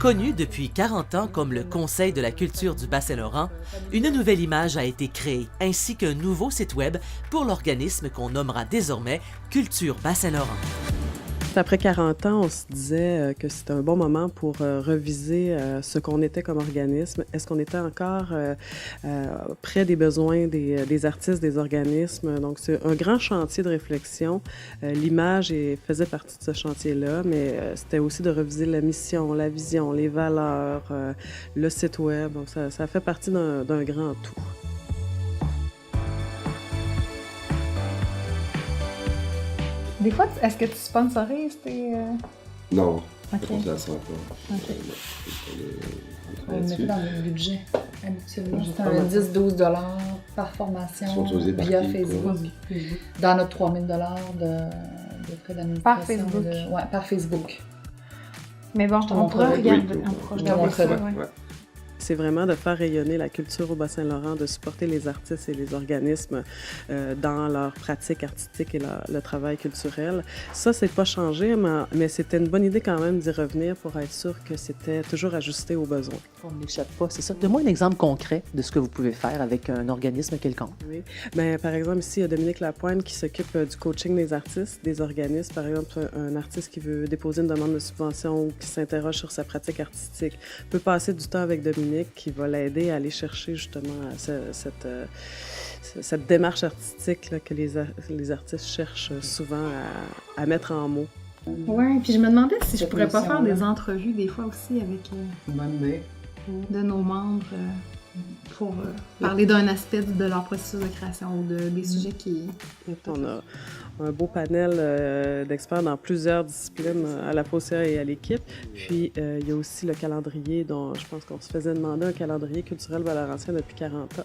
Connu depuis 40 ans comme le Conseil de la culture du Bas-Saint-Laurent, une nouvelle image a été créée, ainsi qu'un nouveau site web pour l'organisme qu'on nommera désormais Culture Bas-Saint-Laurent. Après 40 ans, on se disait que c'était un bon moment pour reviser ce qu'on était comme organisme. Est-ce qu'on était encore près des besoins des artistes, des organismes? Donc, c'est un grand chantier de réflexion. L'image faisait partie de ce chantier-là, mais c'était aussi de reviser la mission, la vision, les valeurs, le site web. Donc, ça fait partie d'un grand tout. Des fois, est-ce que tu sponsorises tes... Non, Ok. je ne ça pas. Ok. On le mettait dans le budget. Habituellement, Je c'est un 10-12 $ par formation Sponsorisé par via qui, Facebook. quoi? Dans notre 3 000 $ de frais d'administration. Par Facebook? Oui, par Facebook. Mais bon, te on pourrait montrerai. regarder, Oui, on pourra je te regarder ça. montrerai. Ouais. Ouais. C'est vraiment de faire rayonner la culture au Bas-Saint-Laurent, de supporter les artistes et les organismes dans leur pratique artistique et le travail culturel. Ça, c'est pas changé, mais c'était une bonne idée quand même d'y revenir pour être sûr que c'était toujours ajusté aux besoins. On n'échappe pas, c'est ça. Donne-moi un exemple concret de ce que vous pouvez faire avec un organisme quelconque. Oui. Mais, par exemple, ici, il y a Dominique Lapointe qui s'occupe du coaching des artistes, des organismes. Par exemple, un artiste qui veut déposer une demande de subvention ou qui s'interroge sur sa pratique artistique peut passer du temps avec Dominique qui va l'aider à aller chercher justement cette démarche artistique là, que les artistes cherchent souvent à mettre en mots. Ouais, puis je me demandais si je Cette pourrais pas faire mission-là. des entrevues des fois aussi avec Bonne idée. de nos membres pour parler d'un aspect de leur processus de création ou des sujets qui... On a un beau panel d'experts dans plusieurs disciplines à la FOCA et à l'équipe. Puis, il y a aussi le calendrier dont je pense qu'on se faisait demander un calendrier culturel valorancien depuis 40 ans.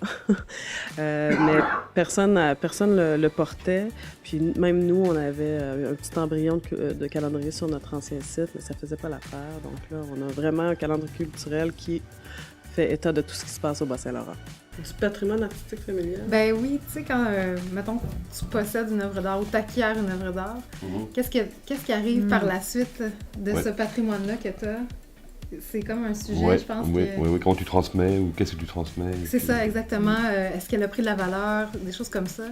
Mais personne le portait. Puis même nous, on avait un petit embryon de calendrier sur notre ancien site, mais ça faisait pas l'affaire. Donc là, on a vraiment un calendrier culturel qui fait état de tout ce qui se passe au Bas-Saint-Laurent. Du patrimoine artistique familial. Ben oui, tu sais, quand, mettons, tu possèdes une œuvre d'art ou t'acquiers une œuvre d'art, qu'est-ce qui arrive par la suite de ce patrimoine-là que t'as? C'est comme un sujet, je pense. Oui, comment tu transmets ou qu'est-ce que tu transmets. C'est ça, exactement. Est-ce qu'elle a pris de la valeur? Des choses comme ça.